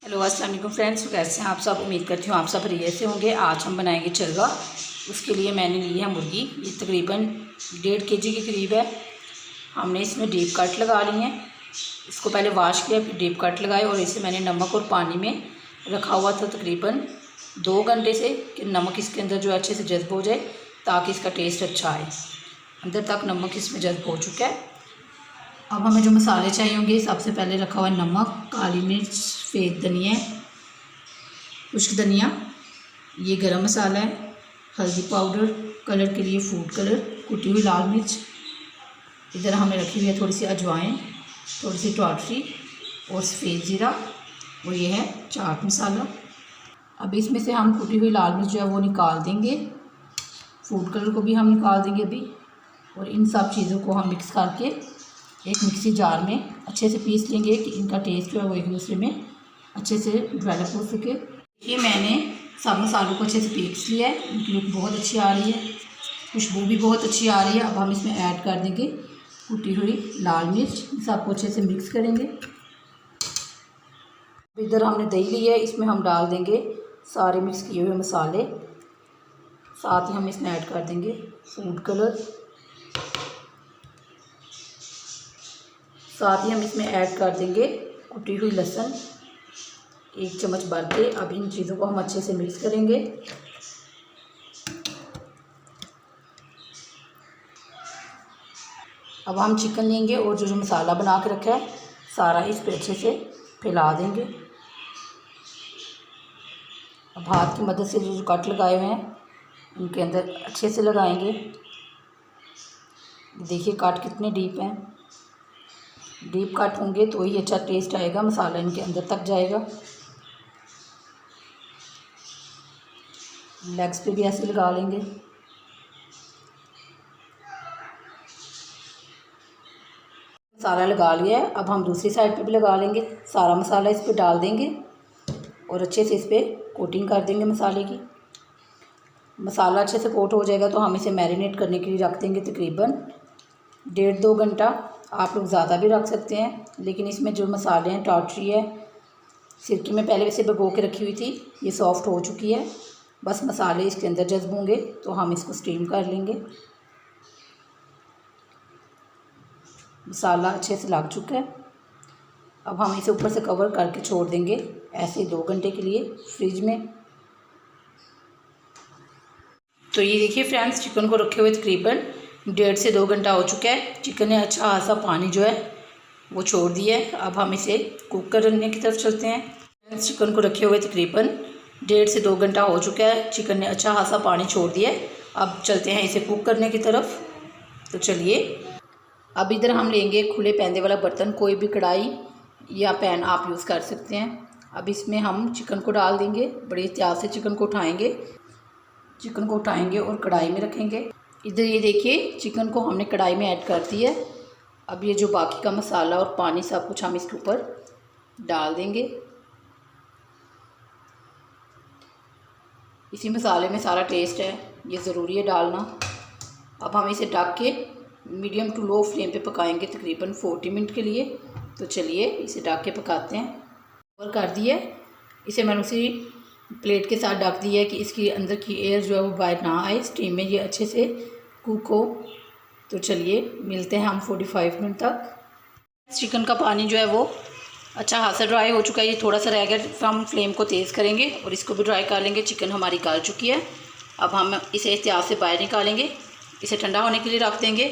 Hello अस्सलाम वालेकुम friends, कैसे हैं आप सब। उम्मीद करती हूँ आप सब बढ़िया से होंगे। आज हम बनाएंगे चरगा। उसके लिए मैंने ली है मुर्गी, ये तकरीबन 1.5 kg के करीब है। हमने इसमें डीप कट लगा ली हैं। इसको पहले वॉश किया, फिर डीप कट लगाए और इसे मैंने नमक और पानी में रखा हुआ था तकरीबन 2 घंटे से, कि नमक इसके अंदर जो अच्छे से जज्ब हो जाए ताकि इसका टेस्ट अच्छा आए। अंदर तक नमक इसमें जज्ब हो चुका है। अब हमें जो मसाले चाहिए होंगे, सबसे पहले रखा हुआ नमक, काली मिर्च, सफ़ेद धनिया, खुश्क धनिया, ये गरम मसाला है, हल्दी पाउडर, कलर के लिए फूड कलर, कुटी हुई लाल मिर्च, इधर हमें रखी हुई है थोड़ी सी अजवाइन, थोड़ी सी टमाटरी और सफ़ेद ज़ीरा, और ये है चाट मसाला। अब इसमें से हम कुटी हुई लाल मिर्च जो है वो निकाल देंगे, फूड कलर को भी हम निकाल देंगे अभी, और इन सब चीज़ों को हम मिक्स करके एक मिक्सी जार में अच्छे से पीस लेंगे कि इनका टेस्ट जो है वो एक दूसरे में अच्छे से डेवलप हो सके। ये मैंने सब मसालों को अच्छे से पीस लिया है, इनकी लुक बहुत अच्छी आ रही है, खुशबू भी बहुत अच्छी आ रही है। अब हम इसमें ऐड कर देंगे कुटी हुई लाल मिर्च, सबको अच्छे से मिक्स करेंगे। इधर हमने दही ली है, इसमें हम डाल देंगे सारे मिक्स किए हुए मसाले, साथ ही हम इसमें ऐड कर देंगे फूड कलर, साथ ही हम इसमें ऐड कर देंगे कुटी हुई लहसुन 1 चम्मच भर के। अब इन चीज़ों को हम अच्छे से मिक्स करेंगे। अब हम चिकन लेंगे और जो मसाला बना के रखा है सारा इस पे अच्छे से फैला देंगे। अब हाथ की मदद से जो कट लगाए हुए हैं उनके अंदर अच्छे से लगाएंगे। देखिए कट कितने डीप हैं, डीप कट होंगे तो ही अच्छा टेस्ट आएगा, मसाला इनके अंदर तक जाएगा। लेग्स पे भी ऐसे लगा लेंगे। मसाला लगा लिया है, अब हम दूसरी साइड पे भी लगा लेंगे। सारा मसाला इस पे डाल देंगे और अच्छे से इस पर कोटिंग कर देंगे मसाले की। मसाला अच्छे से कोट हो जाएगा तो हम इसे मैरिनेट करने के लिए रख देंगे तकरीबन 1.5-2 घंटा। आप लोग ज़्यादा भी रख सकते हैं, लेकिन इसमें जो मसाले हैं, टाटरी है, सिरके में पहले से भिगो के रखी हुई थी, ये सॉफ़्ट हो चुकी है। बस मसाले इसके अंदर जज्ब होंगे तो हम इसको स्टीम कर लेंगे। मसाला अच्छे से लग चुका है। अब हम इसे ऊपर से कवर करके छोड़ देंगे ऐसे 2 घंटे के लिए फ्रिज में। तो ये देखिए फ्रेंड्स, चिकन को रखे हुए तकरीबन 1.5 से 2 घंटा हो चुका है। चिकन ने अच्छा खासा पानी जो है वो छोड़ दिया है। अब हम इसे कुक करने की तरफ चलते हैं। चिकन को रखे हुए तकरीबन 1.5 से 2 घंटा हो चुका है। चिकन ने अच्छा खासा पानी छोड़ दिया है। अब चलते हैं इसे कुक करने की तरफ। तो चलिए, अब इधर हम लेंगे खुले पैंदे वाला बर्तन, कोई भी कढ़ाई या पैन आप यूज़ कर सकते हैं। अब इसमें हम चिकन को डाल देंगे। बड़े एहतियात से चिकन को उठाएंगे और कढ़ाई में रखेंगे। इधर ये देखिए चिकन को हमने कढ़ाई में ऐड कर दिया है। अब ये जो बाकी का मसाला और पानी सब कुछ हम इसके ऊपर डाल देंगे। इसी मसाले में सारा टेस्ट है, ये ज़रूरी है डालना। अब हम इसे ढक के मीडियम टू लो फ्लेम पे पकाएंगे तकरीबन 40 मिनट के लिए। तो चलिए इसे ढक के पकाते हैं। और कर दिया, इसे मैंने उसी प्लेट के साथ ढक दिया है कि इसकी अंदर की एयर जो है वो बाहर ना आए, स्टीम में ये अच्छे से कुक हो। तो चलिए मिलते हैं हम 45 मिनट तक। चिकन का पानी जो है वो अच्छा खासा ड्राई हो चुका है, ये थोड़ा सा रह गया। हम फ्लेम को तेज़ करेंगे और इसको भी ड्राई कर लेंगे। चिकन हमारी गल चुकी है। अब हम इसे एहतियात से बाहर निकालेंगे, इसे ठंडा होने के लिए रख देंगे,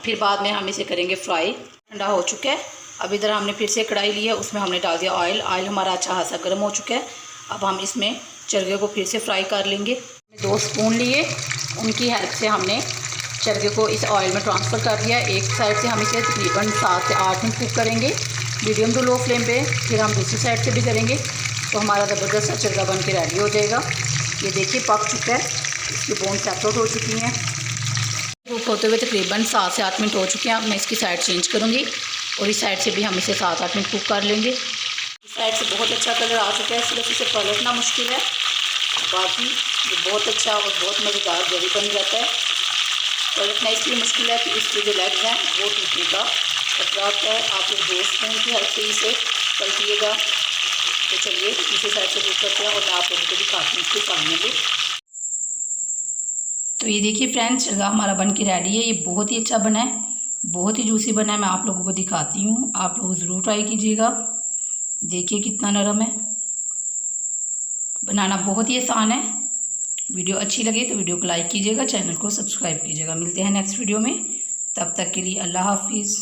फिर बाद में हम इसे करेंगे फ्राई। ठंडा हो चुका है। अब इधर हमने फिर से कढ़ाई ली है, उसमें हमने डाल दिया ऑयल। ऑयल हमारा अच्छा खासा गर्म हो चुका है। अब हम इसमें चरगे को फिर से फ्राई कर लेंगे। 2 स्पून लिए, उनकी हेल्प से हमने चरगे को इस ऑयल में ट्रांसफ़र कर दिया। एक साइड से हम इसे तकरीबन 7 से 8 मिनट कुक करेंगे मीडियम टू लो फ्लेम पे। फिर हम दूसरी साइड से भी करेंगे तो हमारा ज़बरदस्त सा चरगा बन के रेडी हो जाएगा। ये देखिए पक चुका है, इसकी बोन सेपरेट हो चुकी हैं। कुक होते हुए तकरीबन 7 से 8 मिनट हो चुके हैं। अब मैं इसकी साइड चेंज करूँगी और इस साइड से भी हम इसे 7-8 मिनट कुक कर लेंगे। इस साइड से बहुत अच्छा कलर आ चुका है, सिर्फ इसे पलटना मुश्किल है, बाकी ये बहुत अच्छा और बहुत मज़ेदार जरी बन जाता है। पलटना इसलिए मुश्किल है कि इसके जो लेग्स हैं वो टूटने का खतरा है। आप लोग 2 स्पून की हेल्प से इसे पलटिएगा। तो चलिए दूसरी साइड से कुक करते हैं और मैं आप लोगों को दिखाती हूँ इसके फाइनल लुक। तो ये देखिए फ्रेंड्स, शलगम हमारा बन के रेडी है। ये बहुत ही अच्छा बना है, बहुत ही जूसी बना है। मैं आप लोगों को दिखाती हूँ, आप लोग ज़रूर ट्राई कीजिएगा। देखिए कितना नरम है, बनाना बहुत ही आसान है। वीडियो अच्छी लगे तो वीडियो को लाइक कीजिएगा, चैनल को सब्सक्राइब कीजिएगा। मिलते हैं नेक्स्ट वीडियो में, तब तक के लिए अल्लाह हाफिज़।